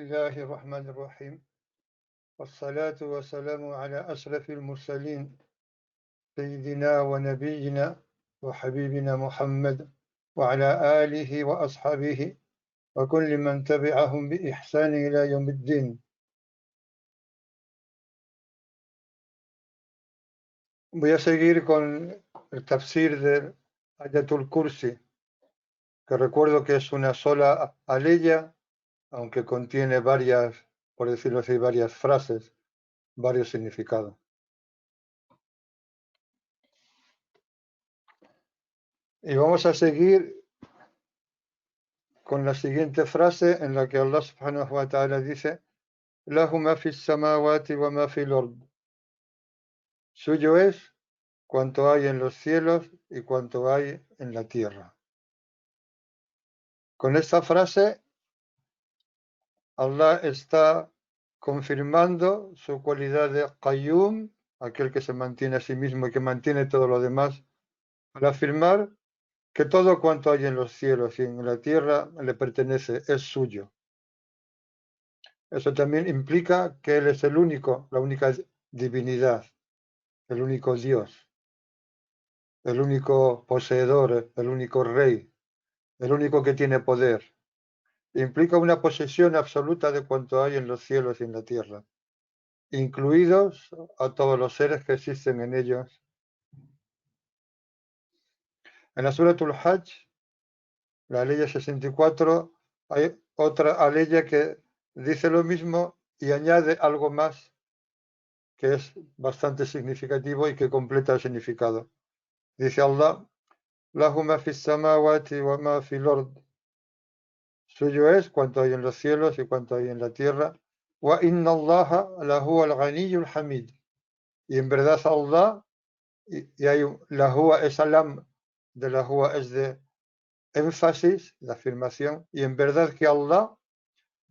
الله الرحمن الرحيم والصلاة والسلام على أشرف المرسلين سيدنا ونبينا وحبيبنا محمد وعلى آله وأصحابه وكل من تبعهم بإحسان إلى يوم الدين. Voy a seguir con el tafsir de Ayatul Kursi, que recuerdo que es una sola aleya, aunque contiene varias, por decirlo así, varias frases, varios significados. Y vamos a seguir con la siguiente frase en la que Allah subhanahu wa ta'ala dice: Lahu ma fis samawati wa ma fil ard. Suyo es cuanto hay en los cielos y cuanto hay en la tierra. Con esta frase Allah está confirmando su cualidad de Qayyum, aquel que se mantiene a sí mismo y que mantiene todo lo demás, al afirmar que todo cuanto hay en los cielos y en la tierra le pertenece, es suyo. Eso también implica que Él es el único, la única divinidad, el único Dios, el único poseedor, el único rey, el único que tiene poder. Implica una posesión absoluta de cuanto hay en los cielos y en la tierra, incluidos a todos los seres que existen en ellos. En la Suratul Hajj, la ley 64, hay otra aleya que dice lo mismo y añade algo más que es bastante significativo y que completa el significado. Dice Allah: Lahu ma fis samawati wa ma fil ard. Suyo es cuanto hay en los cielos y cuanto hay en la tierra. Wa inna Allaha lahu al-ghaniyyul hamid. Y en verdad Allah, y hay la hua es alam, de la hua es de énfasis, de afirmación, y en verdad que Allah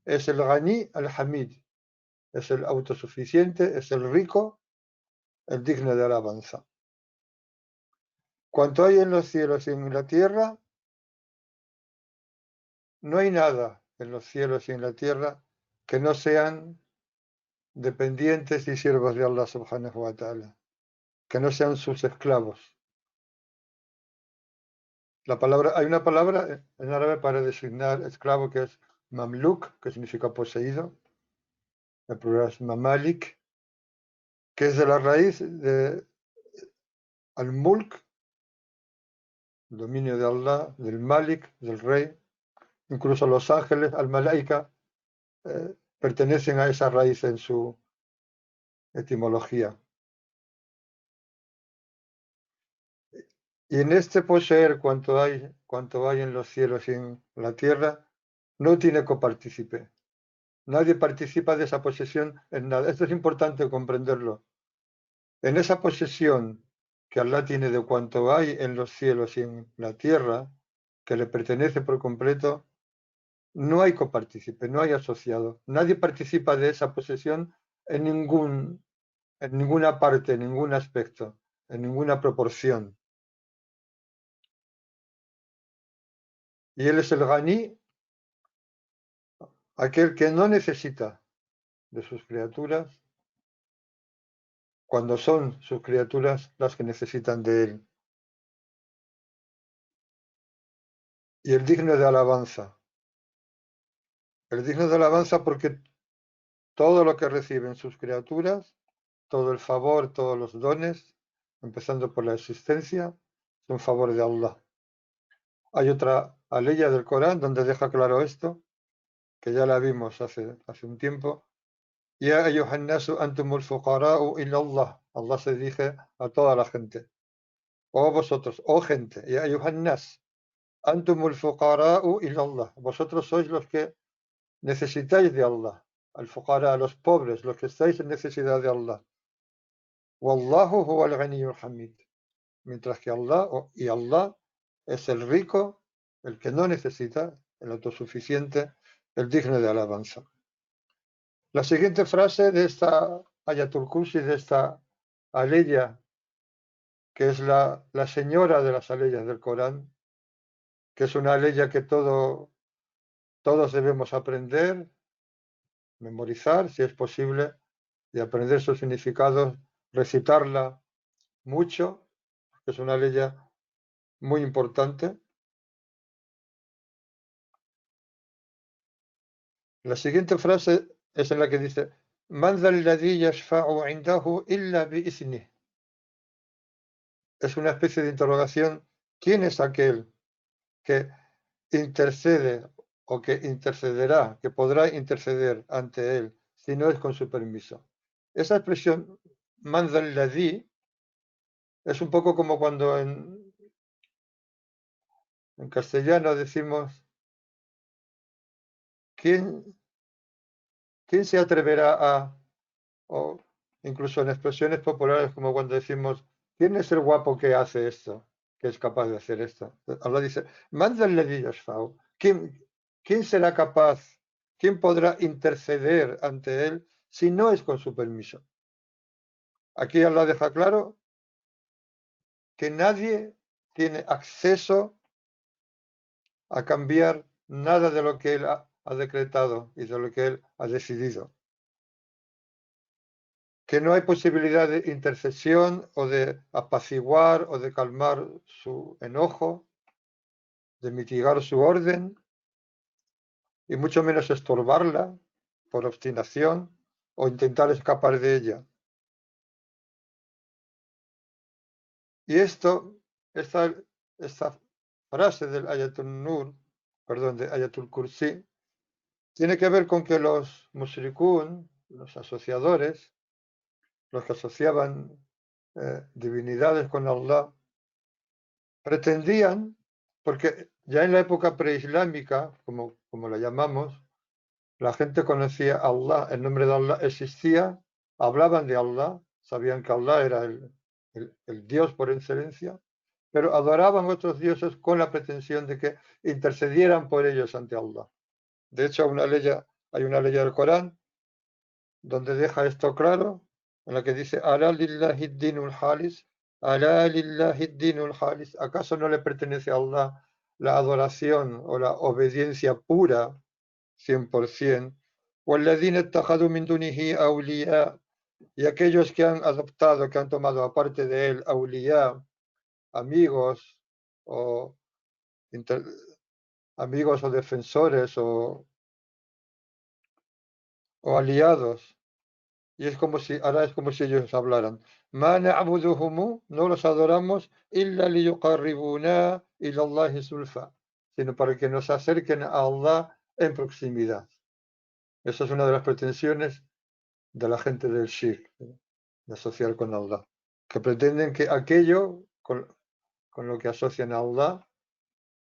es el ghani al-hamid, es el autosuficiente, es el rico, el digno de alabanza. Cuanto hay en los cielos y en la tierra, no hay nada en los cielos y en la tierra que no sean dependientes y siervos de Allah subhanahu wa ta'ala, que no sean sus esclavos. Hay una palabra en árabe para designar esclavo que es mamluk, que significa poseído, el plural es mamalik, que es de la raíz de al-mulk, el dominio de Allah, del malik, del rey. Incluso los ángeles, al-malaika, pertenecen a esa raíz en su etimología. Y en este poseer cuanto hay en los cielos y en la tierra, no tiene copartícipe. Nadie participa de esa posesión en nada. Esto es importante comprenderlo. En esa posesión que Allah tiene de cuanto hay en los cielos y en la tierra, que le pertenece por completo, no hay copartícipe, no hay asociado. Nadie participa de esa posesión en ninguna parte, en ningún aspecto, en ninguna proporción. Y Él es el Ghani, aquel que no necesita de sus criaturas, cuando son sus criaturas las que necesitan de Él. Y el digno de alabanza. El digno de alabanza porque todo lo que reciben sus criaturas, todo el favor, todos los dones, empezando por la existencia, son favor de Allah. Hay otra aleya del Corán donde deja claro esto, que ya la vimos hace un tiempo. Ya ayyuhan nasu antumul fuqara'u ila Allah. Allah se dirige a toda la gente. O vosotros, oh gente, ya ayyuhan nas, antumul fuqara'u ila Allah. Vosotros sois los que necesitáis de Allah. Al fuqara, los pobres, los que estáis en necesidad de Allah. Wallahu huwa al-ghaniyyul hamid. Mientras que Allah es el rico, el que no necesita, el autosuficiente, el digno de alabanza. La siguiente frase de esta Ayatul Kursi, de esta aleya, que es la señora de las aleyas del Corán, que es una aleya que todos debemos aprender, memorizar, si es posible, y aprender sus significados, recitarla mucho, que es una ley muy importante. La siguiente frase es en la que dice: "Man dha alladhi yashfa'u 'indahu illa bi'iznih". Es una especie de interrogación. ¿Quién es aquel que intercede o que intercederá, que podrá interceder ante él si no es con su permiso? Esa expresión, "man dha alladhi", es un poco como cuando en castellano decimos: ¿quién, quién se atreverá a, o incluso en expresiones populares como cuando decimos: ¿quién es el guapo que hace esto, que es capaz de hacer esto? Allah dice: "Mándale yashfa'u". ¿Quién será capaz, quién podrá interceder ante él si no es con su permiso? Aquí Allah deja claro que nadie tiene acceso a cambiar nada de lo que él ha decretado y de lo que él ha decidido. Que no hay posibilidad de intercesión o de apaciguar o de calmar su enojo, de mitigar su orden y mucho menos estorbarla por obstinación o intentar escapar de ella. Y esta frase del Ayatul Nur, perdón, de Ayatul Kursi, tiene que ver con que los mushrikun, los asociadores, los que asociaban divinidades con Allah, pretendían, porque ya en la época preislámica, como la llamamos, la gente conocía a Allah, el nombre de Allah existía, hablaban de Allah, sabían que Allah era el Dios por excelencia, pero adoraban otros dioses con la pretensión de que intercedieran por ellos ante Allah. De hecho, hay una ley del Corán donde deja esto claro, en la que dice: "Alá lillahi dinul halis, alá lillahi dinul halis". ¿Acaso no le pertenece a Allah la adoración o la obediencia pura 100%? "Walladhina ittakhadhu min dunihi awliya", y aquellos que han adoptado, que han tomado aparte de él awliya, amigos o inter- amigos o defensores o aliados. Y ahora es como si ellos hablaran. "Ma na'buduhumu", no los adoramos, "illa liyuqarribuna ila Allahi zulfa", sino para que nos acerquen a Allah en proximidad. Esa es una de las pretensiones de la gente del shirk, de asociar con Allah, que pretenden que aquello con lo que asocian a Allah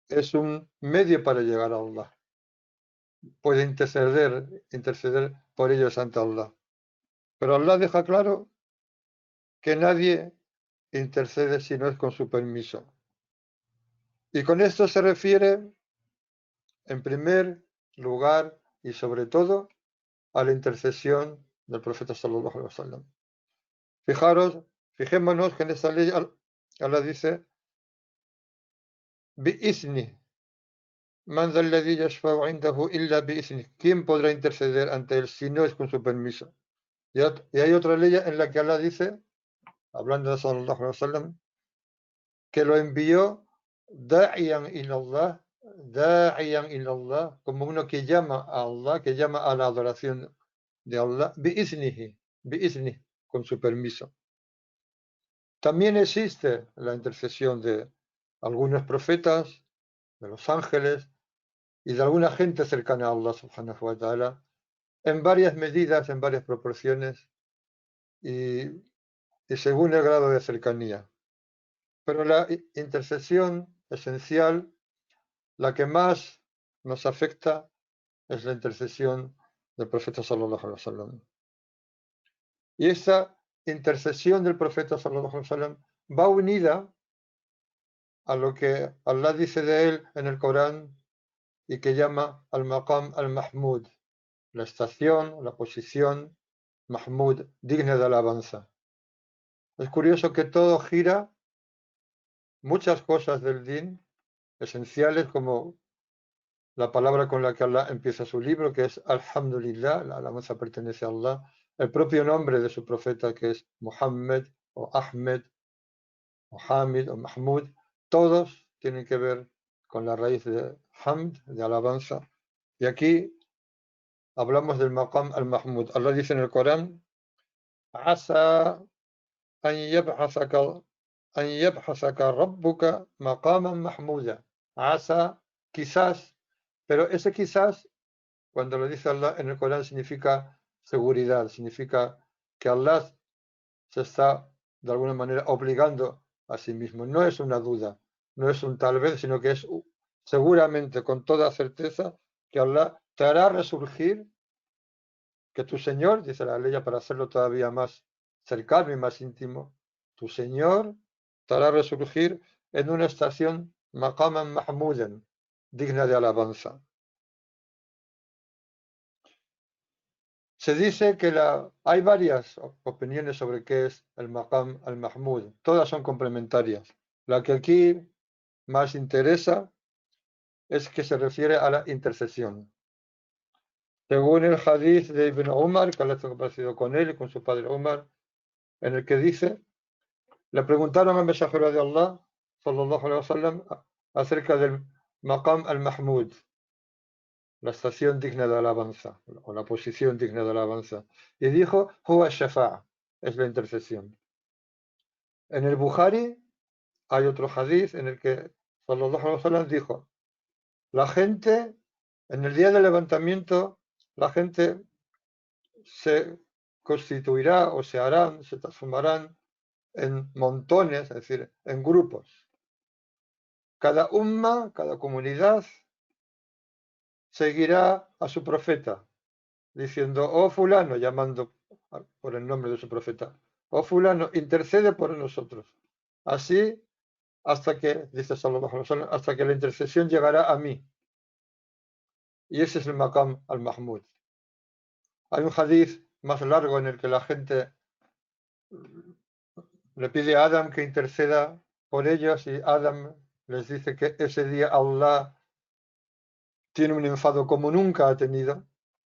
es un medio para llegar a Allah. Puede interceder por ellos ante Allah. Pero Allah deja claro que nadie intercede si no es con su permiso. Y con esto se refiere, en primer lugar y sobre todo, a la intercesión del profeta sallallahu alaihi wasallam. Fijémonos que en esta ley Allah dice: "Bi'izni, man dha alladhi yashfa'u 'indahu illa bi'izni". ¿Quién podrá interceder ante él si no es con su permiso? Y hay otra ley en la que Allah dice, hablando de sallallahu alaihi wasallam, que lo envió da'iyan ilallah, da'iyan ilallah, como uno que llama a Allah, que llama a la adoración de Allah, bi'iznihi, con su permiso. También existe la intercesión de algunos profetas, de los ángeles y de alguna gente cercana a Allah subhanahu wa ta'ala, en varias medidas, en varias proporciones y, y según el grado de cercanía. Pero la intercesión esencial, la que más nos afecta, es la intercesión del profeta sallallahu alaihi wasallam. Y esa intercesión del profeta sallallahu alaihi wasallam va unida a lo que Allah dice de él en el Corán y que llama al-Maqam al-Mahmud, la estación, la posición Mahmud, digna de alabanza. Es curioso que todo gira, muchas cosas del din, esenciales como la palabra con la que Allah empieza su libro, que es Alhamdulillah, la alabanza pertenece a Allah, el propio nombre de su profeta, que es Muhammad o Ahmed o Hamid o Mahmud, todos tienen que ver con la raíz de Hamd, de alabanza. Y aquí hablamos del Maqam al-Mahmud. Allah dice en el Corán, Asa an yab'athaka an yab'athaka rabbuka maqaman mahmuda. Asa, quizás, pero ese quizás, cuando lo dice Allah en el Corán, significa seguridad, significa que Allah se está de alguna manera obligando a sí mismo. No es una duda, no es un tal vez, sino que es seguramente, con toda certeza, que Allah te hará resurgir, que tu Señor, dice la ley para hacerlo todavía más cercano y más íntimo, tu Señor te hará resurgir en una estación maqaman mahmuden, digna de alabanza. Se dice que hay varias opiniones sobre qué es el Maqam al-Mahmud. Todas son complementarias. La que aquí más interesa es que se refiere a la intercesión. Según el hadith de Ibn Umar, que Allah está complacido con él y con su padre Umar, en el que dice, le preguntaron al mensajero de Allah, sallallahu alaihi wasallam, acerca del Maqam al-Mahmud, la estación digna de alabanza, o la posición digna de alabanza. Y dijo, Huwa shafa'a, es la intercesión. En el Bukhari hay otro hadith en el que sallallahu alaihi wasallam dijo, la gente, en el día del levantamiento, la gente se constituirá o se harán, se transformarán en montones, es decir, en grupos. Cada umma, cada comunidad, seguirá a su profeta, diciendo, oh fulano, llamando por el nombre de su profeta, oh fulano, intercede por nosotros. Así, hasta que, dice Sallallahu Alaihi Wasallam, hasta que la intercesión llegará a mí. Y ese es el Maqam al-Mahmud. Hay un hadith más largo en el que la gente le pide a Adam que interceda por ellos y Adam les dice que ese día Allah tiene un enfado como nunca ha tenido,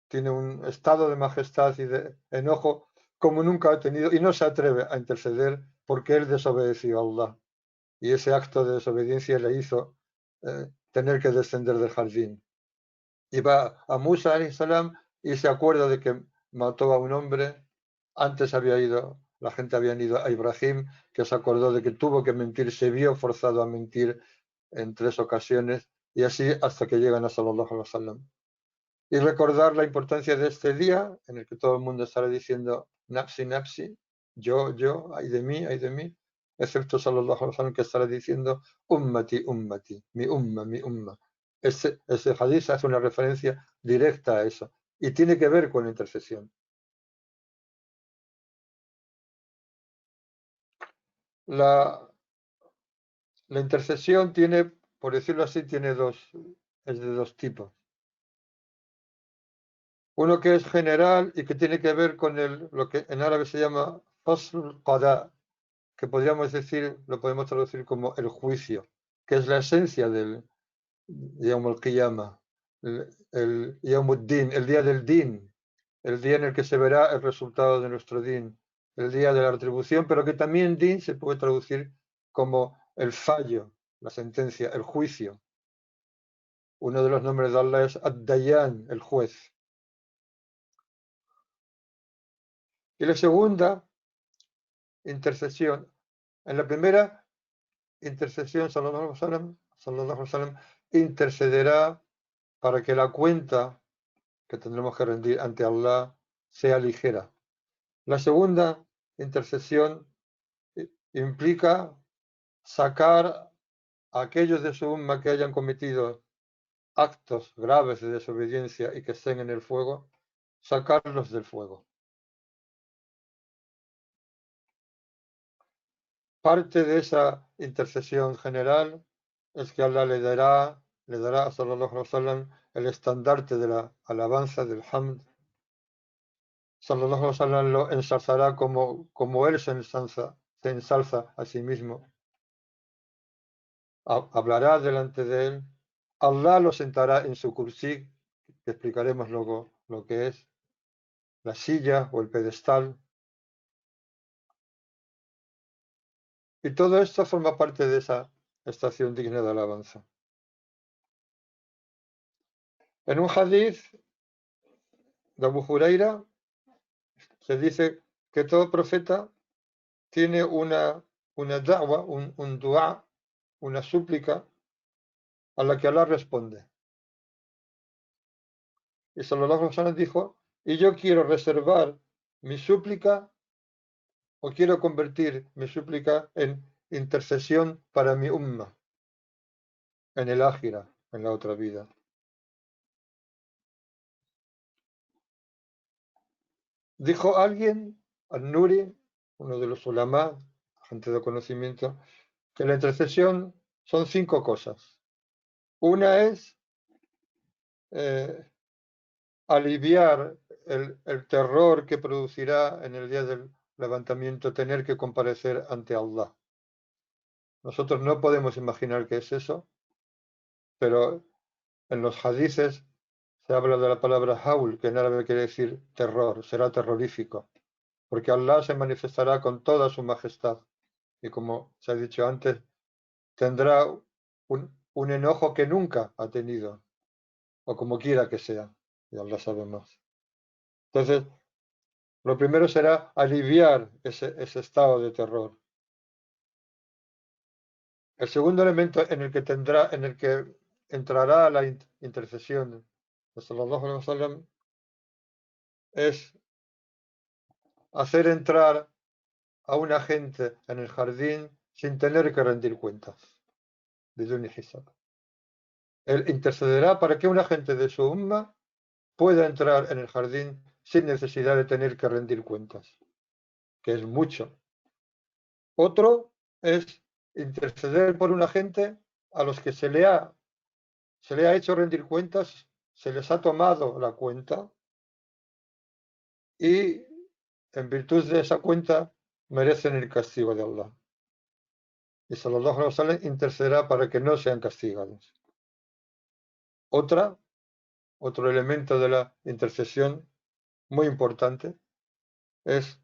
tiene un estado de majestad y de enojo como nunca ha tenido y no se atreve a interceder porque él desobedeció a Allah. Y ese acto de desobediencia le hizo tener que descender del jardín. Y va a Musa salam y se acuerda de que mató a un hombre. Antes había ido, la gente había ido a Ibrahim, que se acordó de que tuvo que mentir, se vio forzado a mentir en 3 ocasiones, y así hasta que llegan a Sallallahu Alaihi Wasallam. Y recordar la importancia de este día, en el que todo el mundo estará diciendo Nafsi, Nafsi, yo, ay de mí, excepto Sallallahu Alaihi Wasallam, que estará diciendo Ummati, Ummati, mi umma, mi umma. Ese hadith hace una referencia directa a eso y tiene que ver con la intercesión. La, la intercesión tiene, por decirlo así, es de dos tipos. Uno que es general y que tiene que ver con lo que en árabe se llama fasl qada, que podríamos decir, lo podemos traducir como el juicio, que es la esencia del Yawm al-Qiyamah, el Yawm al-Din, el día del Din, el día en el que se verá el resultado de nuestro Din, el día de la retribución, pero que también Din se puede traducir como el fallo, la sentencia, el juicio. Uno de los nombres de Allah es Ad-Dayan, el juez. Y la segunda intercesión, en la primera intercesión, sallallahu alaihi wasallam, intercederá para que la cuenta que tendremos que rendir ante Allah sea ligera. La segunda intercesión implica sacar a aquellos de su umma que hayan cometido actos graves de desobediencia y que estén en el fuego, sacarlos del fuego. Parte de esa intercesión general es que Allah le dará a Sallallahu Alaihi Wasallam el estandarte de la alabanza, del hamd. Sallallahu Alaihi Wasallam lo ensalzará como él se ensalza a sí mismo. Hablará delante de él Allah lo sentará en su kursí, que explicaremos luego lo que es, la silla o el pedestal. Y todo esto forma parte de esa estación digna de alabanza. En un hadith de Abu Huraira se dice que todo profeta tiene una da'wa, un dua, una súplica a la que Allah responde. Y Sallallahu Alaihi Wasallam dijo, y yo quiero reservar mi súplica o quiero convertir mi súplica en intercesión para mi umma, en el ájira, en la otra vida. Dijo alguien, al-Nuri, uno de los ulama, gente de conocimiento, que la intercesión son 5 cosas. Una es eh, aliviar el terror que producirá en el día del levantamiento tener que comparecer ante Allah. Nosotros no podemos imaginar qué es eso, pero en los hadices se habla de la palabra haul, que en árabe quiere decir terror, será terrorífico, porque Allah se manifestará con toda su majestad y, como se ha dicho antes, tendrá un enojo que nunca ha tenido, o como quiera que sea, y Allah sabe más. Entonces, lo primero será aliviar ese estado de terror. El segundo elemento en el que entrará la intercesión de Sallallahu Alaihi Wasallam es hacer entrar a una gente en el jardín sin tener que rendir cuentas. Biduni hisab. Él intercederá para que una gente de su umma pueda entrar en el jardín sin necesidad de tener que rendir cuentas, que es mucho. Otro es interceder por una gente a los que se le ha hecho rendir cuentas, se les ha tomado la cuenta y en virtud de esa cuenta merecen el castigo de Allah. Y Sallallahu Alaihi Wasallam intercederá para que no sean castigados. Otro elemento de la intercesión muy importante es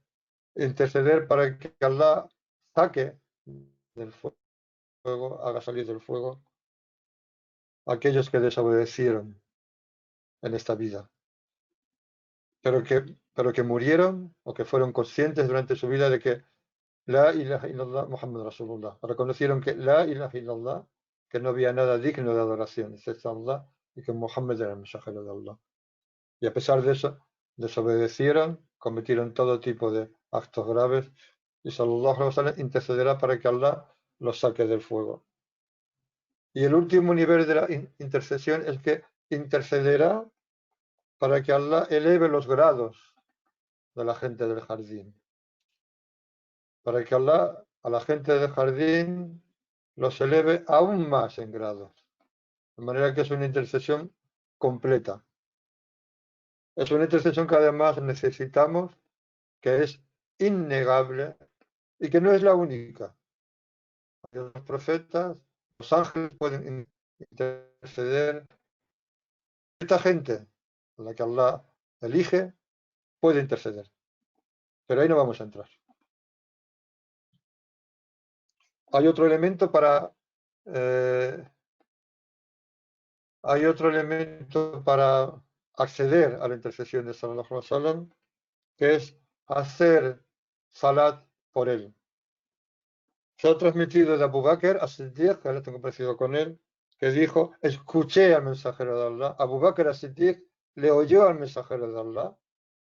interceder para que Allah saque del fuego, haga salir del fuego a aquellos que desobedecieron en esta vida, pero que murieron o que fueron conscientes durante su vida de que La ilaha illallah Muhammad Rasulullah. Reconocieron que la ilaha illallah, que no había nada digno de adoración excepto Allah y que Muhammad era el mensajero de Allah. Y a pesar de eso, desobedecieron, cometieron todo tipo de actos graves y Sallallahu Alaihi Wasallam intercederá para que Allah los saque del fuego. Y el último nivel de la intercesión es que intercederá para que Allah eleve los grados de la gente del jardín. Para que Allah a la gente del jardín los eleve aún más en grados. De manera que es una intercesión completa. Es una intercesión que además necesitamos, que es innegable y que no es la única. Los profetas, los ángeles pueden interceder. Esta gente, a la que Allah elige, puede interceder. Pero ahí no vamos a entrar. Hay otro elemento para acceder a la intercesión de Sallallahu Alaihi Wasallam, que es hacer salat por él. Se ha transmitido de Abu Bakr as-Siddiq, que ahora tengo parecido con él, que dijo, escuché al mensajero de Allah. Abu Bakr as-Siddiq le oyó al mensajero de Allah,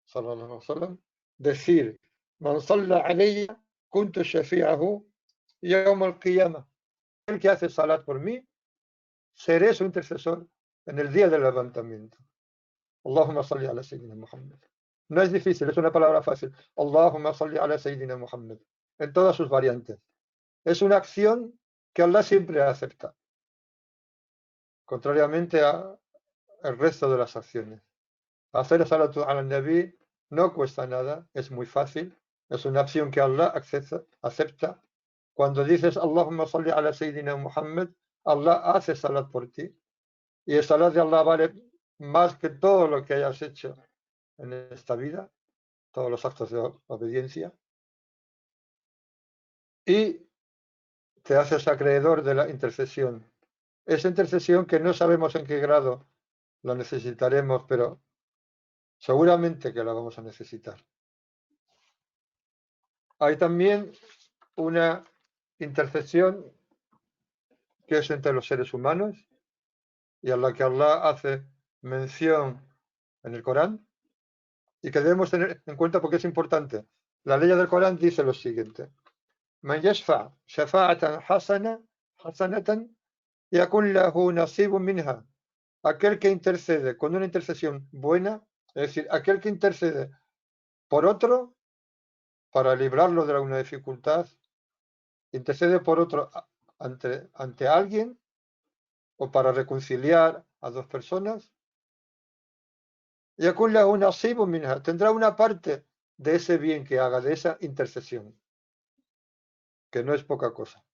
Sallallahu Alaihi Wasallam, decir, man salla alayya kuntu shafi'ahu yawm al-qiyamah. El que hace salat por mí, seré su intercesor en el día del levantamiento. Allahumma salli ala Sayyidina Muhammad. No es difícil, es una palabra fácil. Allahumma salli ala Sayyidina Muhammad. En todas sus variantes. Es una acción que Allah siempre acepta. Contrariamente al resto de las acciones. Hacer salatu ala nabi no cuesta nada, es muy fácil. Es una acción que Allah acepta. Cuando dices Allahumma salli ala Sayyidina Muhammad, Allah hace salat por ti. Y el salat de Allah vale más que todo lo que hayas hecho en esta vida, todos los actos de obediencia, y te haces acreedor de la intercesión. Esa intercesión que no sabemos en qué grado la necesitaremos, pero seguramente que la vamos a necesitar. Hay también una intercesión que es entre los seres humanos y a la que Allah hace mención en el Corán y que debemos tener en cuenta porque es importante. La ley del Corán dice lo siguiente: Man yashfa' shafa'atan hasanatan yakun lahu nasibun minha. Aquel que intercede con una intercesión buena, es decir, aquel que intercede por otro para librarlo de alguna dificultad, intercede por otro ante alguien o para reconciliar a dos personas, yakun lahu nasibun minha, tendrá una parte de ese bien que haga, de esa intercesión, que no es poca cosa.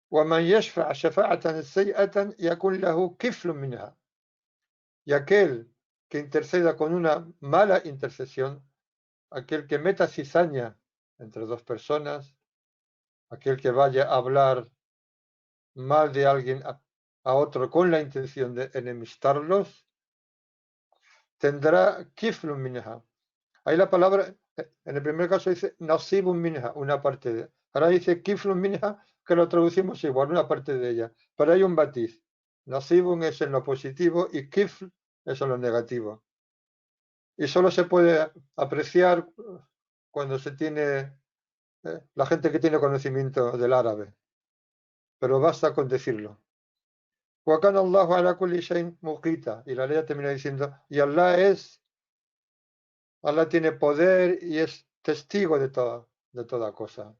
ومن يشفع شفاعة سيئة يكن له كفل منها. Y aquel que interceda con una mala intercesión, aquel que meta cizaña entre dos personas, aquel que vaya a hablar mal de alguien a otro con la intención de enemistarlos, tendrá kiflun minha. Ahí la palabra, en el primer caso dice nasibun minha, una parte de. Ahora dice kiflun minha, que lo traducimos igual, una parte de ella. Pero hay un matiz. Nasibun es en lo positivo y kifl es en lo negativo. Y solo se puede apreciar cuando se tiene la gente que tiene conocimiento del árabe. Pero basta con decirlo. وَكَانَ اللَّهُ عَلَى كُلِّ شَيْءٍ مُقِيتًا. Y la ley termina diciendo, y Allah tiene poder y es testigo de toda cosa.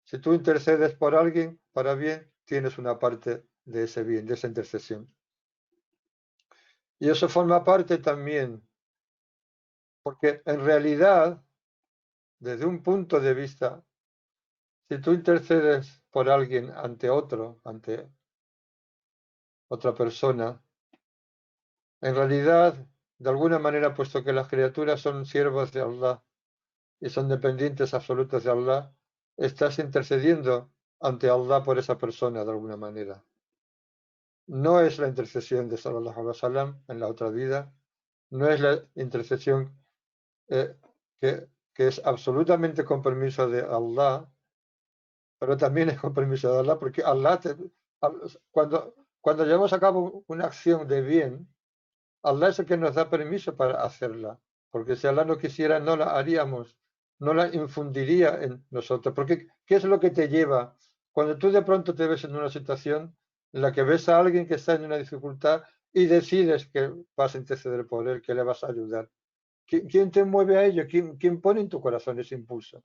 Si tú intercedes por alguien para bien, tienes una parte de ese bien, de esa intercesión. Y eso forma parte también, porque en realidad, desde un punto de vista, si tú intercedes por alguien ante otro, ante otra persona, en realidad, de alguna manera, puesto que las criaturas son siervos de Allah y son dependientes absolutos de Allah, estás intercediendo ante Allah por esa persona de alguna manera. No es la intercesión de Sallallahu Alaihi Wasallam en la otra vida, no es la intercesión eh, que es absolutamente con permiso de Allah, pero también es con permiso de Allah, porque cuando llevamos a cabo una acción de bien, Allah es el que nos da permiso para hacerla, porque si Allah no quisiera no la haríamos, no la infundiría en nosotros. Porque ¿qué es lo que te lleva cuando tú de pronto te ves en una situación en la que ves a alguien que está en una dificultad y decides que vas a interceder por él, que le vas a ayudar? ¿Quién te mueve a ello? ¿Quién pone en tu corazón ese impulso?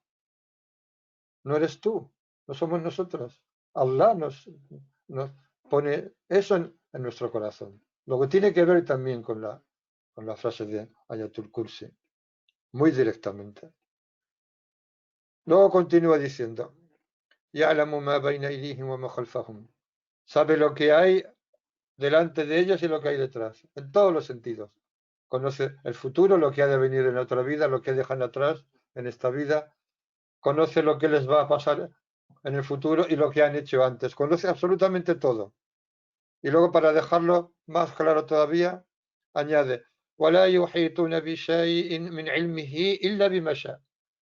No eres tú, no somos nosotros. Allah nos pone eso en nuestro corazón. Lo que tiene que ver también con la frase de Ayatul Kursi, muy directamente. Luego continúa diciendo, يَعْلَمُ مَا بَيْنَ أَيْدِيهِمْ وَمَا خَلْفَهُم. Sabe lo que hay delante de ellos y lo que hay detrás, en todos los sentidos. Conoce el futuro, lo que ha de venir en otra vida, lo que dejan atrás en esta vida. Conoce lo que les va a pasar en el futuro y lo que han hecho antes. Conoce absolutamente todo. Y luego, para dejarlo más claro todavía, añade, وَلَا يُحِيطُونَ بِشَيْءٍ مِنْ عِلْمِهِ إِلَّا بِمَا شَاءَ.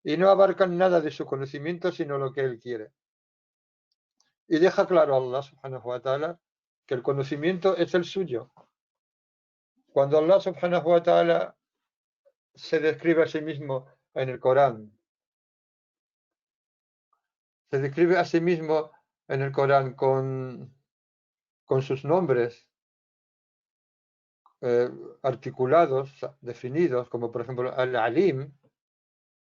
Y no abarcan nada de su conocimiento sino lo que él quiere. Y deja claro a Allah subhanahu wa ta'ala que el conocimiento es el suyo. Cuando Allah subhanahu wa ta'ala se describe a sí mismo en el Corán, se describe a sí mismo en el Corán con sus nombres articulados, definidos, como por ejemplo Al-Alim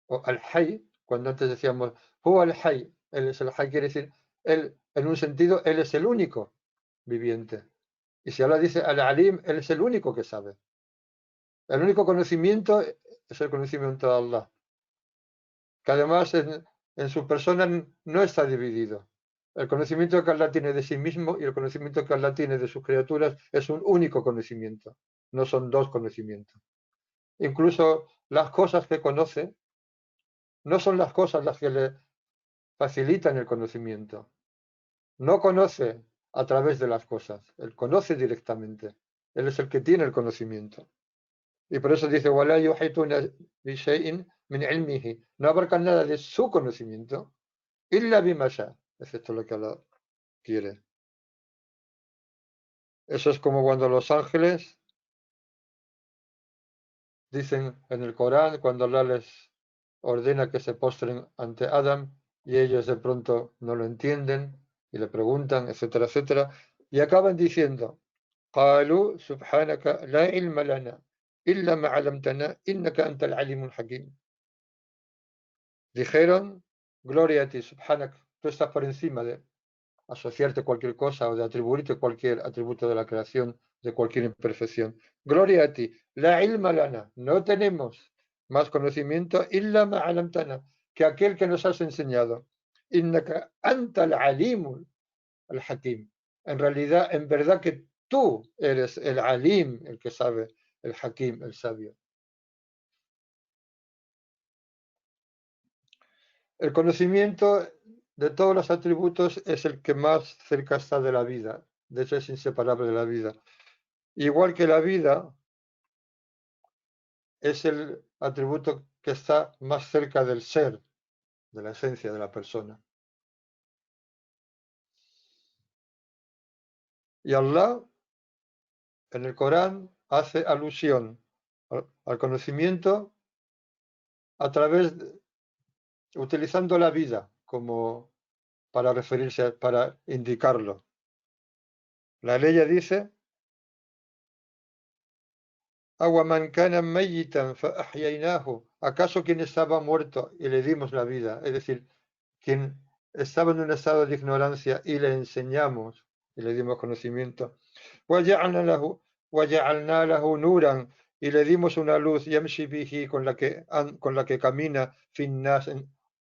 o Al-Hay, cuando antes decíamos Huwa Al-Hay, él es el Hay, quiere decir, él, en un sentido, él es el único viviente. Y si Allah dice Al-Alim, él es el único que sabe. El único conocimiento es el conocimiento de Allah, que además en su persona no está dividido. El conocimiento que Allah tiene de sí mismo y el conocimiento que Allah tiene de sus criaturas es un único conocimiento, no son dos conocimientos. Incluso las cosas que conoce no son las cosas las que le facilitan el conocimiento. No conoce a través de las cosas, él conoce directamente. Él es el que tiene el conocimiento. Y por eso dice, وَلَا يُحِيطُونَ بِشَيْءٍ مِنْ عِلْمِهِ. No abarcan nada de su conocimiento, إِلَّا بِمَا شاء, excepto lo que Allah quiere. Eso es como cuando los ángeles dicen en el Corán, cuando Allah les ordena que se postren ante Adam y ellos de pronto no lo entienden y le preguntan, etcétera, etcétera, y acaban diciendo, قالوا سبحانك لا علم لنا إلا ما علمتنا إنك أنت العليم الحكيم. Dijeron, gloria a ti, subhanak, tú estás por encima de asociarte cualquier cosa o de atribuirte cualquier atributo de la creación, de cualquier imperfección. Gloria a ti, la ilma lana, no tenemos más conocimiento illa ma alamtana, que aquel que nos has enseñado. Innaka anta al-alim al-hakim. En realidad, en verdad que tú eres el alim, el que sabe, el hakim, el sabio. El conocimiento de todos los atributos es el que más cerca está de la vida, de hecho es inseparable de la vida. Igual que la vida es el atributo que está más cerca del ser, de la esencia de la persona. Y Allah en el Corán hace alusión al conocimiento a través utilizando la vida como para referirse, para indicarlo. La ley dice Awaman kana mayitan fa ahyaynahu. ¿Acaso quien estaba muerto y le dimos la vida? Es decir, quien estaba en un estado de ignorancia y le enseñamos y le dimos conocimiento. وَجَعَلْنَا لَهُ وَجَعَلْنَا لَهُ نُورًا y le dimos una luz يمشي به con la que camina في الناس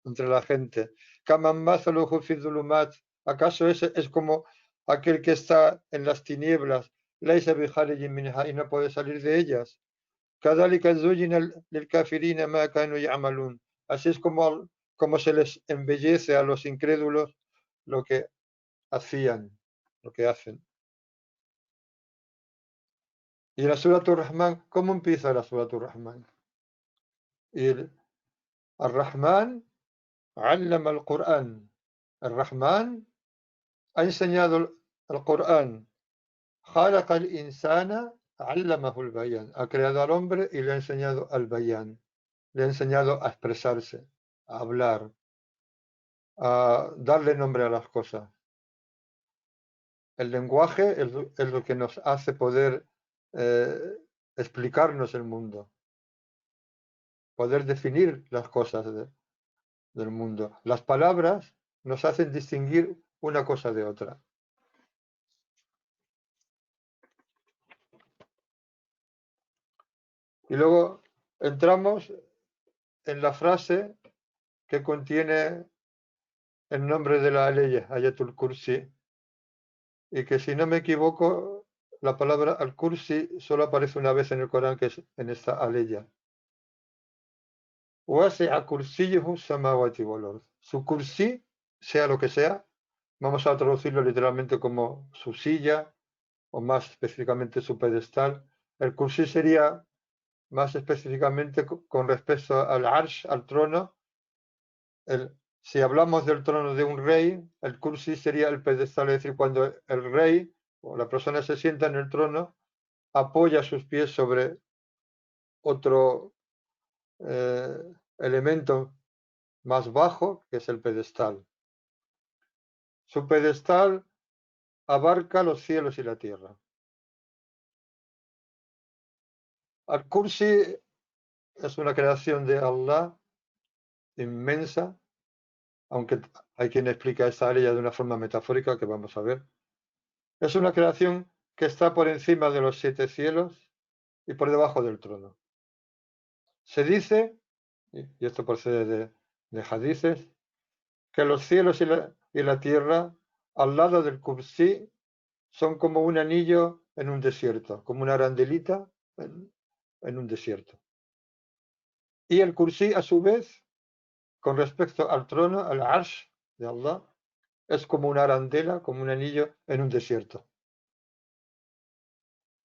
entre la gente. كَمَنْ مَثَلُهُ فِي الظُّلُمَاتِ. ¿Acaso ese es como aquel que está en las tinieblas? لَيْسَ بِخَارِجٍ مِنْهَا y no puede salir de ellas. كذلك زُيِّنَ لِلْكَافِرِينَ مَا كَانُوا يَعْمَلُونَ. Así es como se les embellece a los incrédulos lo que hacían, lo que hacen. Y la Surat Ar-Rahman, ¿cómo empieza la Surat Ar-Rahman? Y el Ar-Rahman allama al-Qur'an. El-Rahman ha enseñado el Qur'an. Khalaqa al-insana allamahu al-bayan. Ha creado al hombre y le ha enseñado al-bayan. Le ha enseñado a expresarse, a hablar, a darle nombre a las cosas. El lenguaje es lo que nos hace poder eh, explicarnos el mundo, poder definir las cosas del mundo. Las palabras nos hacen distinguir una cosa de otra. Y luego entramos en la frase que contiene el nombre de la ley, Ayatul Kursi, y que si no me equivoco, la palabra al-Kursi solo aparece una vez en el Corán, que es en esta aleya. وَسِعَ كُرْسِيُّهُ السَّمَاوَاتِ وَالْأَرْضِ. Su kursi, sea lo que sea, vamos a traducirlo literalmente como su silla, o más específicamente su pedestal. El kursi sería más específicamente con respecto al arsh, al trono. Si hablamos del trono de un rey, el kursi sería el pedestal, es decir, cuando el rey o la persona se sienta en el trono, apoya sus pies sobre otro eh, elemento más bajo, que es el pedestal. Su pedestal abarca los cielos y la tierra. Al-Kursi es una creación de Allah inmensa, aunque hay quien explica esta área de una forma metafórica que vamos a ver. Es una creación que está por encima de los 7 cielos y por debajo del trono. Se dice, y esto procede de hadices, que los cielos y la tierra al lado del Kursí son como un anillo en un desierto, como una arandelita en un desierto. Y el Kursí, a su vez, con respecto al trono, al Arsh de Allah, es como una arandela, como un anillo en un desierto.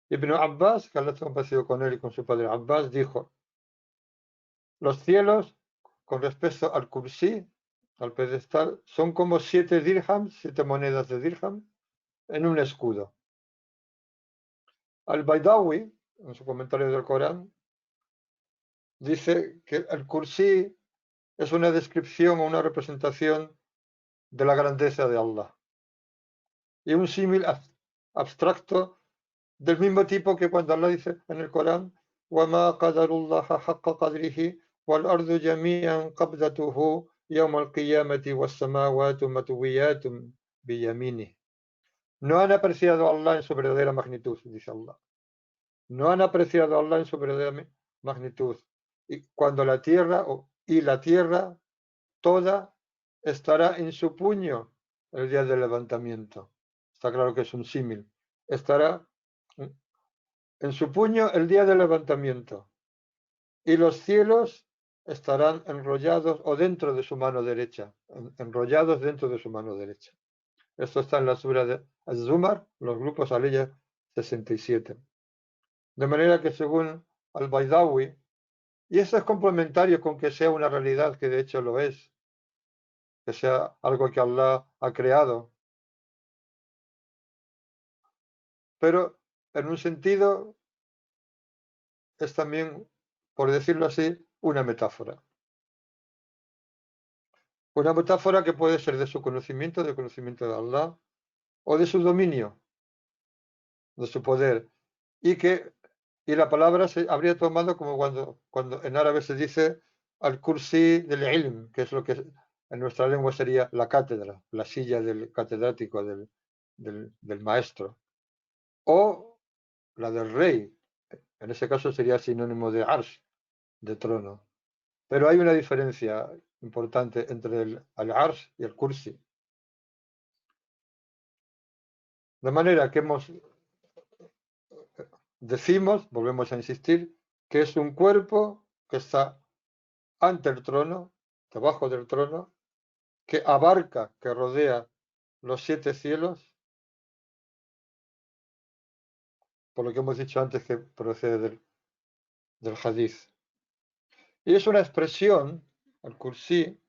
Ibn Abbas, que Allah está complacido con él y con su padre Abbas, dijo: los cielos, con respecto al Kursí, al pedestal, son como 7 dirhams, 7 monedas de dirham, en un escudo. Al-Baydawi, en su comentario del Corán, dice que el Kursí es una descripción o una representación de la grandeza de Allah. Y un símil abstracto del mismo tipo que cuando Allah dice en el Corán: وَمَا قَدَرُ اللَّهَ حَقَّ قَدْرِهِ وَالْأَرْضُ جَمِيعًا قَبْضَتُهُ يَوْمَ الْقِيَامَةِ وَالسَّمَاوَاتُ مَطْوِيَّاتٌ بِيَمِينِهِ. No han apreciado a Allah en su verdadera magnitud, dice Allah. No han apreciado a Allah en su verdadera magnitud. Y cuando la tierra toda estará en su puño el día del levantamiento. Está claro que es un símil. Estará en su puño el día del levantamiento. Y los cielos estarán enrollados o dentro de su mano derecha. Enrollados dentro de su mano derecha. Esto está en la sura de Az-Zumar, los grupos Aliyah 67. De manera que según Al-Baydawi, y eso es complementario con que sea una realidad, que de hecho lo es, que sea algo que Allah ha creado, pero en un sentido es también, por decirlo así, una metáfora. Una metáfora que puede ser de su conocimiento, del conocimiento de Allah, o de su dominio, de su poder, y la palabra se habría tomado como cuando en árabe se dice al-kursi del ilm, que es lo que en nuestra lengua sería la cátedra, la silla del catedrático, del maestro, o la del rey. En ese caso sería sinónimo de arsh, de trono. Pero hay una diferencia importante entre el al-arsh y el kursi. De manera que decimos, volvemos a insistir, que es un cuerpo que está ante el trono, debajo del trono, que abarca, que rodea los 7 cielos, por lo que hemos dicho antes que procede del hadith. Y es una expresión, el kursí,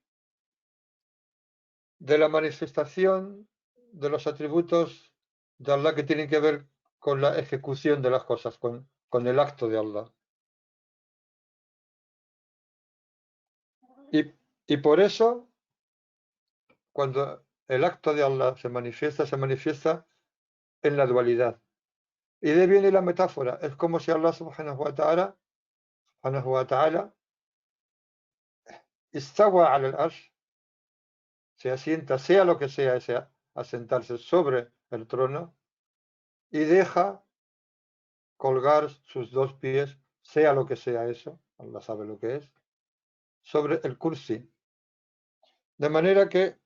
de la manifestación de los atributos de Allah que tienen que ver con la ejecución de las cosas, con el acto de Allah. Y por eso, cuando el acto de Allah se manifiesta en la dualidad. Y de ahí viene la metáfora. Es como si Allah subhanahu wa ta'ala istawa al arsh, se asienta, sea lo que sea ese asentarse sobre el trono, y deja colgar sus 2 pies, sea lo que sea eso, Allah sabe lo que es, sobre el kursi. De manera que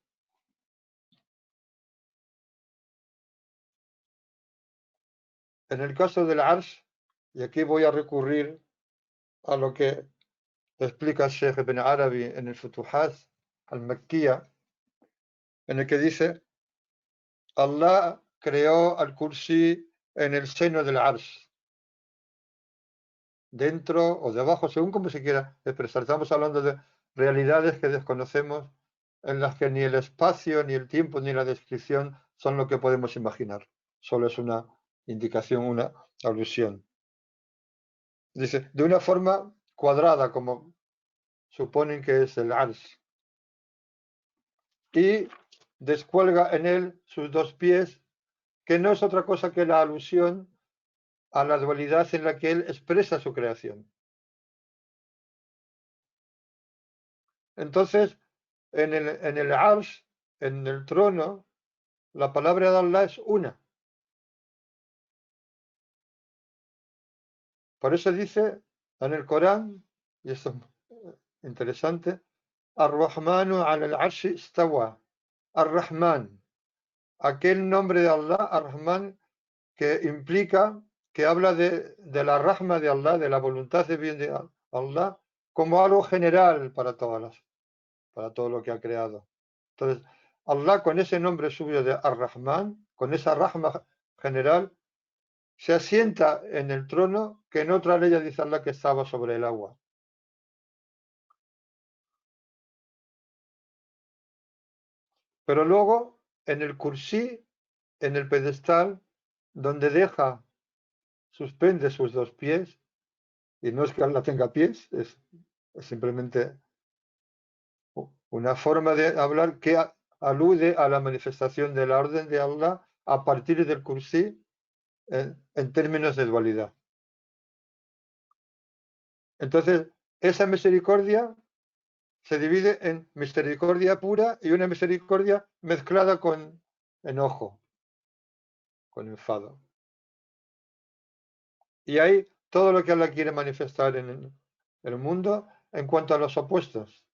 en el caso del arsh, y aquí voy a recurrir a lo que explica Sheikh Ibn Arabi en el Futuhat al-Makkiyah, en el que dice: Allah creó al kursi en el seno del arsh, dentro o debajo, según como se quiera expresar. Estamos hablando de realidades que desconocemos, en las que ni el espacio, ni el tiempo, ni la descripción son lo que podemos imaginar. Solo es una indicación, una alusión. Dice, de una forma cuadrada, como suponen que es el arsh, y descuelga en él sus 2 pies, que no es otra cosa que la alusión a la dualidad en la que él expresa su creación. Entonces, en el arsh, en el trono, la palabra de Allah es una. Por eso dice en el Corán, y esto es interesante: Ar-Rahmanu al arshi istawa. Ar-Rahman, aquel nombre de Allah, Ar-Rahman, que implica, que habla de la rahma de Allah, de la voluntad de bien de Allah, como algo general para todo lo que ha creado. Entonces, Allah con ese nombre suyo de Ar-Rahman, con esa rahma general, se asienta en el trono que en otra ley dice Allah que estaba sobre el agua. Pero luego, en el kursí, en el pedestal, donde suspende sus dos pies, y no es que Allah tenga pies, es simplemente una forma de hablar que alude a la manifestación de la orden de Allah a partir del kursí en términos de dualidad. Entonces, esa misericordia se divide en misericordia pura y una misericordia mezclada con enojo, con enfado. Y hay todo lo que Allah quiere manifestar en el mundo en cuanto a los opuestos,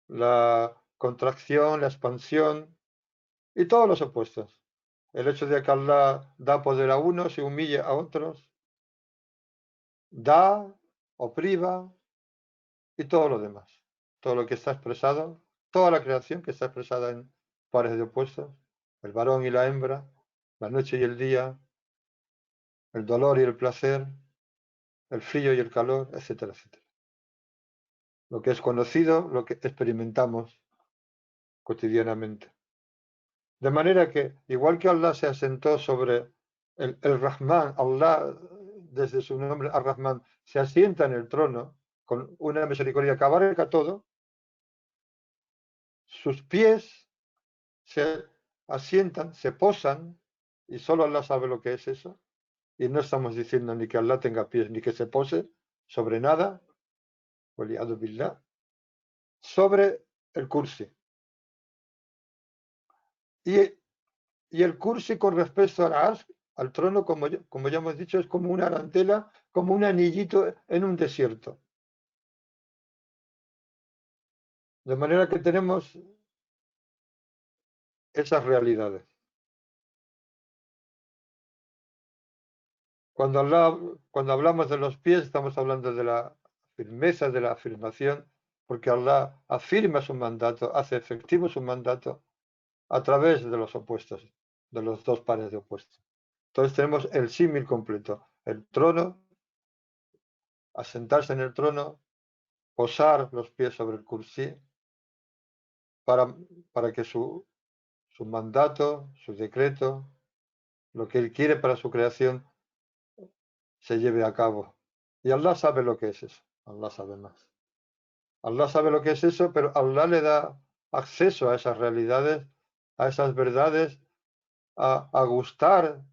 la contracción, la expansión y todos los opuestos. El hecho de que Allah da poder a unos y humilla a otros, da o priva y todo lo demás. Todo lo que está expresado, toda la creación que está expresada en pares de opuestos, el varón y la hembra, la noche y el día, el dolor y el placer, el frío y el calor, etcétera, etcétera. Lo que es conocido, lo que experimentamos cotidianamente. De manera que, igual que Allah se asentó sobre el Rahman, Allah, desde su nombre Ar-Rahman, se asienta en el trono con una misericordia que abarca todo, sus pies se asientan, se posan, y solo Allah sabe lo que es eso, y no estamos diciendo ni que Allah tenga pies, ni que se pose sobre nada, wali'adu billah, sobre el kursi. Y, y el kursi con respecto al arsh, al trono, como ya hemos dicho, es como una arantela, como un anillito en un desierto. De manera que tenemos esas realidades. Cuando hablamos de los pies, estamos hablando de la firmeza, de la afirmación, porque Allah afirma su mandato, hace efectivo su mandato a través de los opuestos, de los dos pares de opuestos. Entonces tenemos el símil completo, el trono, asentarse en el trono, posar los pies sobre el kursí, para que su mandato, su decreto, lo que él quiere para su creación, se lleve a cabo. Y Allah sabe lo que es eso, Allah sabe más. Allah sabe lo que es eso, pero Allah le da acceso a esas realidades, a esas verdades, a gustar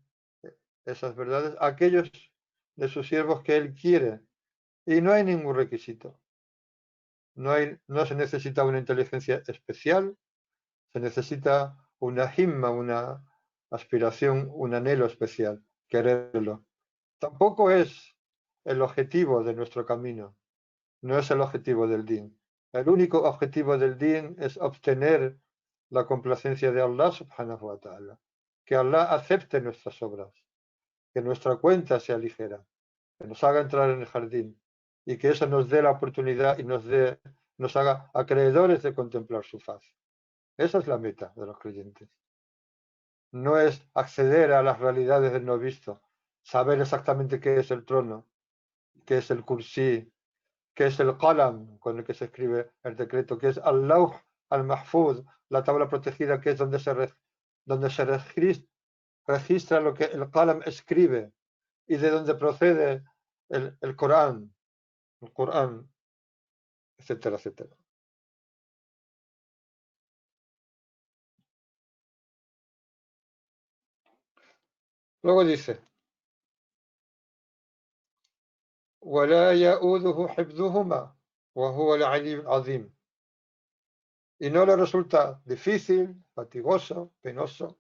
esas verdades a aquellos de sus siervos que Él quiere. Y no hay ningún requisito. No se necesita una inteligencia especial, se necesita una himma, una aspiración, un anhelo especial, quererlo. Tampoco es el objetivo de nuestro camino, no es el objetivo del din. El único objetivo del din es obtener la complacencia de Allah subhanahu wa ta'ala, que Allah acepte nuestras obras, que nuestra cuenta sea ligera, que nos haga entrar en el jardín y que eso nos dé la oportunidad y nos haga acreedores de contemplar su faz. Esa es la meta de los creyentes. No es acceder a las realidades del no visto, saber exactamente qué es el trono, qué es el kursí, qué es el qalam con el que se escribe el decreto, que es al-lawh al-mahfuz, la tabla protegida, que es donde se registra lo que el qalam escribe y de donde procede el Corán, etcétera, etcétera. Luego dice, وَلَا يَؤُودُهُ حِفْظُهُمَا وَهُوَ الْعَلِيُّ الْعَظِيمُ. Y no le resulta difícil, fatigoso, penoso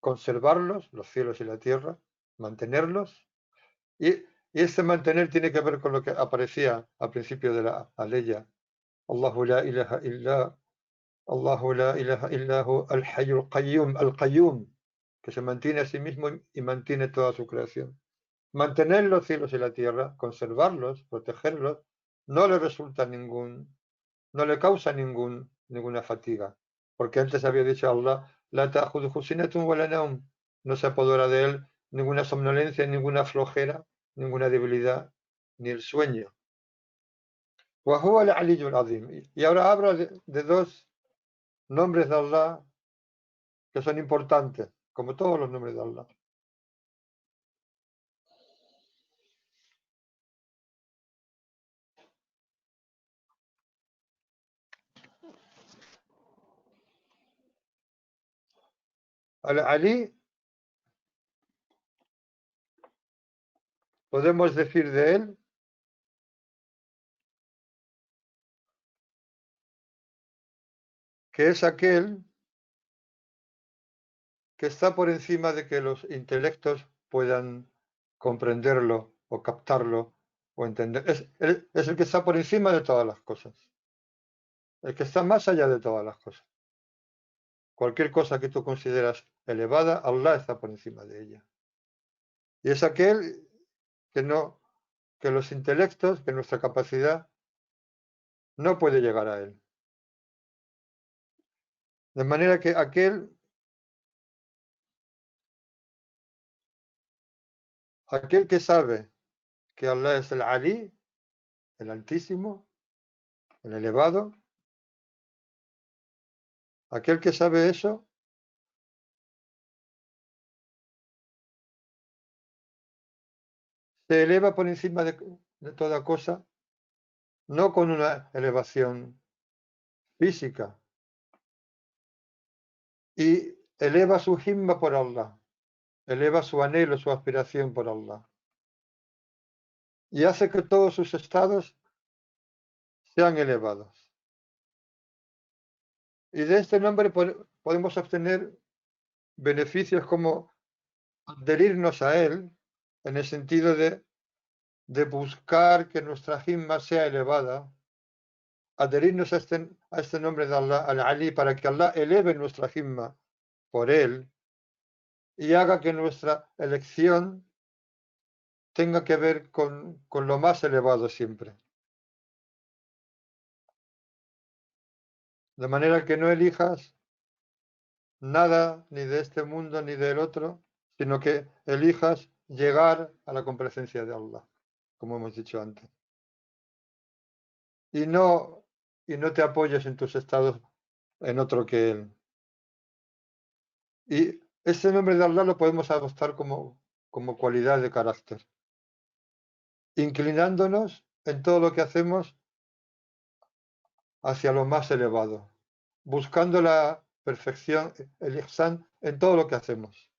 conservarlos, los cielos y la tierra, mantenerlos. Y ese mantener tiene que ver con lo que aparecía al principio de la aleya. Allahu la ilaha illa Allahu la ilaha illahu al-hayyul qayyum, al-qayyum, que se mantiene a sí mismo y mantiene toda su creación. Mantener los cielos y la tierra, conservarlos, protegerlos, no le resulta no le causa ninguna fatiga. Porque antes había dicho Allah, la ta'khudhuhu sinatun wa la nawm, no se apodera de él ninguna somnolencia, ninguna flojera, ninguna debilidad, ni el sueño. Wa huwa al-aliyyul azim. Y ahora habla de dos nombres de Allah que son importantes, como todos los nombres de Allah. Al-Ali, podemos decir de él que es aquel que está por encima de que los intelectos puedan comprenderlo o captarlo o entender. Es el que está por encima de todas las cosas, el que está más allá de todas las cosas. Cualquier cosa que tú consideras elevada, Allah está por encima de ella. Y es aquel que no, que los intelectos, que nuestra capacidad no puede llegar a él. De manera que aquel que sabe que Allah es el Ali, el Altísimo, el elevado, aquel que sabe eso, se eleva por encima de toda cosa, no con una elevación física, y eleva su himma por Allah, eleva su anhelo, su aspiración por Allah, y hace que todos sus estados sean elevados. Y de este nombre podemos obtener beneficios como adherirnos a él, en el sentido de buscar que nuestra himma sea elevada, adherirnos a este nombre de Allah, al-Ali, para que Allah eleve nuestra himma por él y haga que nuestra elección tenga que ver con lo más elevado siempre. De manera que no elijas nada ni de este mundo ni del otro, sino que elijas llegar a la complacencia de Allah, como hemos dicho antes. Y no, y no te apoyes en tus estados en otro que Él. Y este nombre de Allah lo podemos adoptar como cualidad de carácter, inclinándonos en todo lo que hacemos hacia lo más elevado, buscando la perfección, el ihsan, en todo lo que hacemos.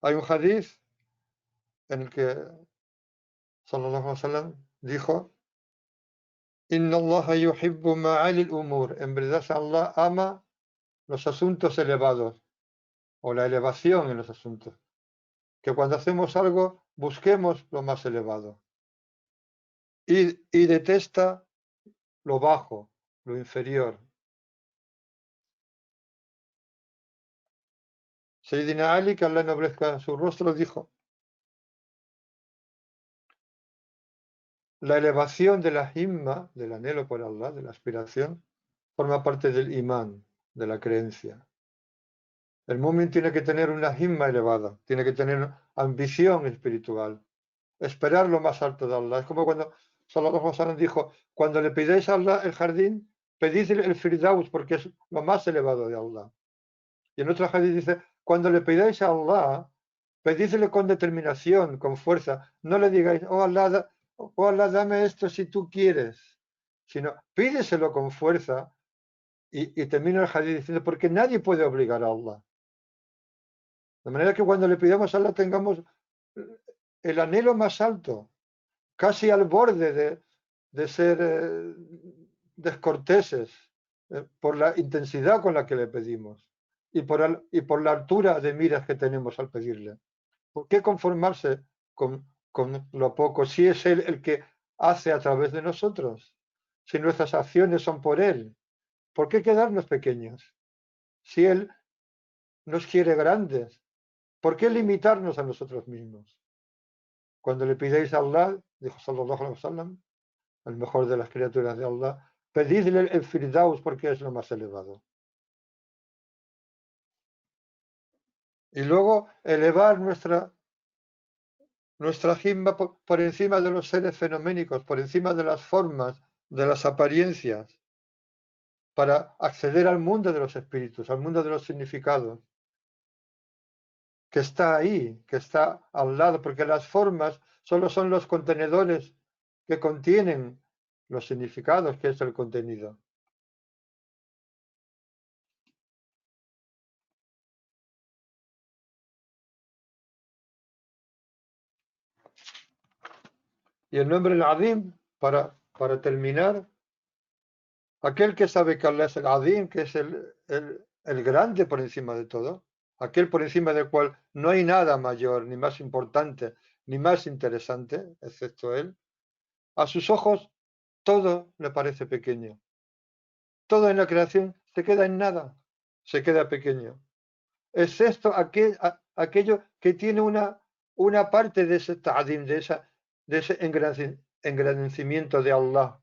Hay un hadith en el que sallallahu alaihi wasallam dijo: Inna Allah yuhibbu ma'ali al-umur. En verdad Allah ama los asuntos elevados o la elevación en los asuntos. Que cuando hacemos algo busquemos lo más elevado y detesta lo bajo, lo inferior. Sayyidina Ali, que Allah ennoblezca su rostro, dijo: la elevación de la himma, del anhelo por Allah, de la aspiración, forma parte del imán, de la creencia. El mu'min tiene que tener una himma elevada, tiene que tener ambición espiritual, esperar lo más alto de Allah. Es como cuando Sallallahu Alaihi Wasallam dijo: cuando le pidáis a Allah el jardín, pedidle el Firdaus, porque es lo más elevado de Allah. Y en otro hadith dice: cuando le pidáis a Allah, pedídele con determinación, con fuerza. No le digáis: oh Allah, dame esto si tú quieres, sino pídeselo con fuerza. Y termina el hadith diciendo: porque nadie puede obligar a Allah. De manera que cuando le pidamos a Allah tengamos el anhelo más alto, casi al borde de ser descorteses, por la intensidad con la que le pedimos y por la altura de miras que tenemos al pedirle. ¿Por qué conformarse con lo poco si es Él el que hace a través de nosotros? Si nuestras acciones son por Él, ¿Por qué quedarnos pequeños? Si Él nos quiere grandes, ¿por qué limitarnos a nosotros mismos? Cuando le pidáis a Allah, dijo sallallahu alaihi wasallam, el mejor de las criaturas de Allah, pedidle el Firdaus porque es lo más elevado. Y luego elevar nuestra himma por encima de los seres fenoménicos, por encima de las formas, de las apariencias, para acceder al mundo de los espíritus, al mundo de los significados, que está ahí, que está al lado, porque las formas solo son los contenedores que contienen los significados, que es el contenido. Y el nombre al-Azim, para terminar, aquel que sabe que Allah es el Azim, que es el grande por encima de todo, aquel por encima del cual no hay nada mayor, ni más importante, ni más interesante, excepto él, a sus ojos todo le parece pequeño. Todo en la creación se queda en nada, se queda pequeño. Excepto aquello que tiene una parte de ese ta'zim, de ese engrandecimiento de Allah,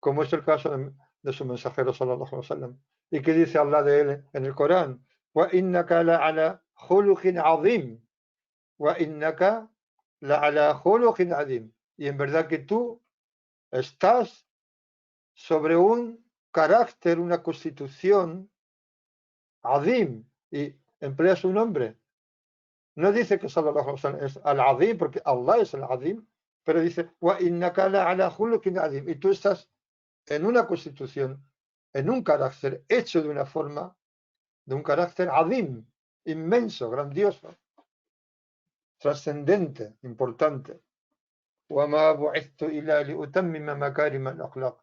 como es el caso de su mensajero sallallahu alaihi wasallam. ¿Y qué dice Allah de él en el Corán? Wa innaka la ala khuluqin azim. Wa innaka la ala khuluqin azim. Y en verdad que tú estás sobre un carácter, una constitución azim, y emplea su nombre. No dice que sallallahu alaihi wasallam es al-azim, porque Allah es el azim, pero dice wa innaka la ala khuluqin azim. Y tú estás en una constitución, en un carácter hecho de una forma, de un carácter azim, inmenso, grandioso, trascendente, importante. وَمَا بُعِثْتُ إِلَّا لِأُتَمِّمَ مَكَارِمَ الْأَخْلَاقِ,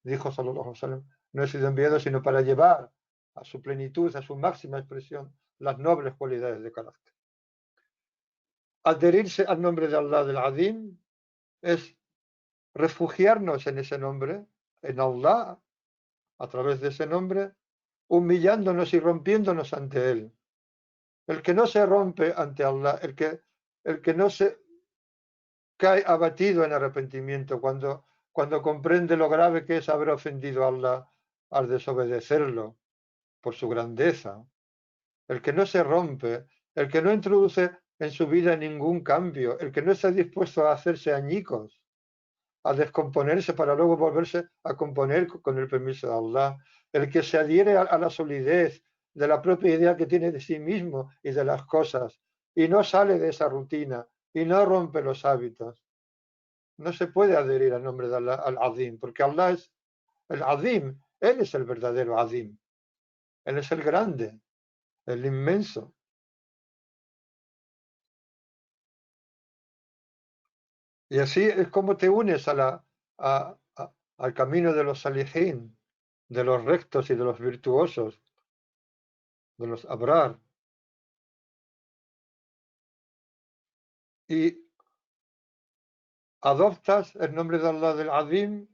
dijo sallallahu alaihi wasallam, no he sido enviado sino para llevar a su plenitud, a su máxima expresión, las nobles cualidades de carácter. Adherirse al nombre de Allah del Azim es refugiarnos en ese nombre, en Allah, a través de ese nombre, humillándonos y rompiéndonos ante Él. El que no se rompe ante Allah, el que no se cae abatido en arrepentimiento cuando comprende lo grave que es haber ofendido a Allah al desobedecerlo por su grandeza. El que no se rompe, el que no introduce en su vida ningún cambio, el que no está dispuesto a hacerse añicos, a descomponerse para luego volverse a componer con el permiso de Allah, el que se adhiere a la solidez de la propia idea que tiene de sí mismo y de las cosas, y no sale de esa rutina, y no rompe los hábitos. No se puede adherir al nombre de Allah, al Azim, porque Allah es el Azim, Él es el verdadero Azim, Él es el grande, el inmenso. Y así es como te unes al camino de los salihin, de los rectos y de los virtuosos, de los abrar. Y adoptas el nombre de Allah del Azim,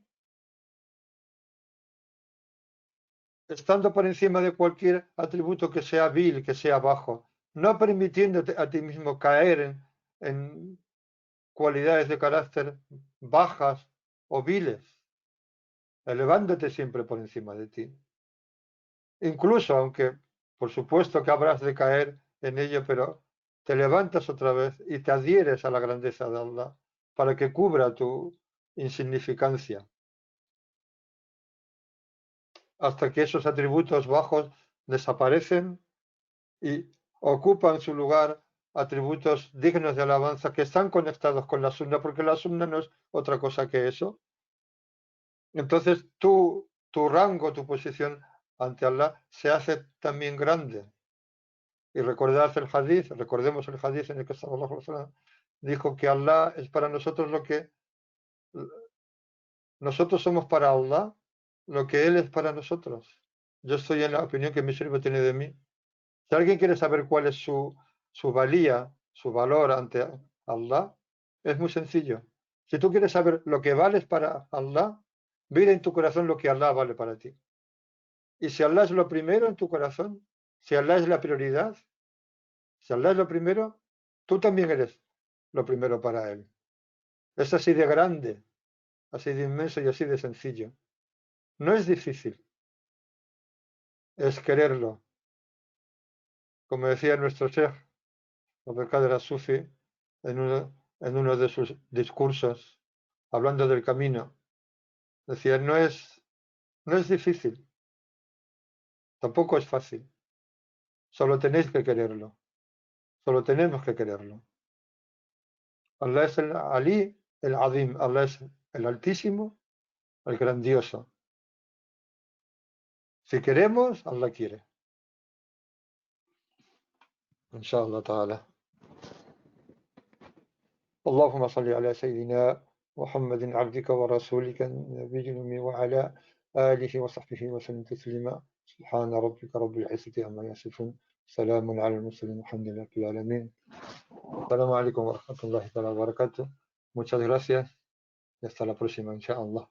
estando por encima de cualquier atributo que sea vil, que sea bajo, no permitiéndote a ti mismo caer en cualidades de carácter bajas o viles, elevándote siempre por encima de ti. Incluso, aunque por supuesto que habrás de caer en ello, pero te levantas otra vez y te adhieres a la grandeza de Allah para que cubra tu insignificancia, hasta que esos atributos bajos desaparecen y ocupan su lugar atributos dignos de alabanza que están conectados con la sunna, porque la sunna no es otra cosa que eso. Entonces tu rango, tu posición ante Allah se hace también grande. Y recordad el hadith, recordemos el hadith en el que sallallahu alaihi wasallam dijo que Allah es para nosotros lo que nosotros somos para Allah, lo que Él es para nosotros. Yo estoy en la opinión que mi siervo tiene de mí. Si alguien quiere saber cuál es su valía, su valor ante Allah, es muy sencillo. Si tú quieres saber lo que vales para Allah, mira en tu corazón lo que Allah vale para ti. Y si Allah es lo primero en tu corazón, si Allah es la prioridad, si Allah es lo primero, tú también eres lo primero para Él. Es así de grande, así de inmenso y así de sencillo. No es difícil, es quererlo. Como decía nuestro Sheikh Abdelkader Sufi en uno de sus discursos, hablando del camino, decía, no es difícil, tampoco es fácil, solo tenéis que quererlo, solo tenemos que quererlo. Allah es el Ali, el Adim, Allah es el Altísimo, el Grandioso. Si queremos, Allah quiere. Inshallah ta'ala. اللهم صل على سيدنا محمد عبدك ورسولك النبي الأمي وعلى آله وصحبه وسلم تسليما سبحان ربك رب العزة عما يصفون سلام على المرسلين والحمد لله رب العالمين السلام عليكم ورحمة الله تعالى وبركاته muchas gracias y hasta la próxima inshallah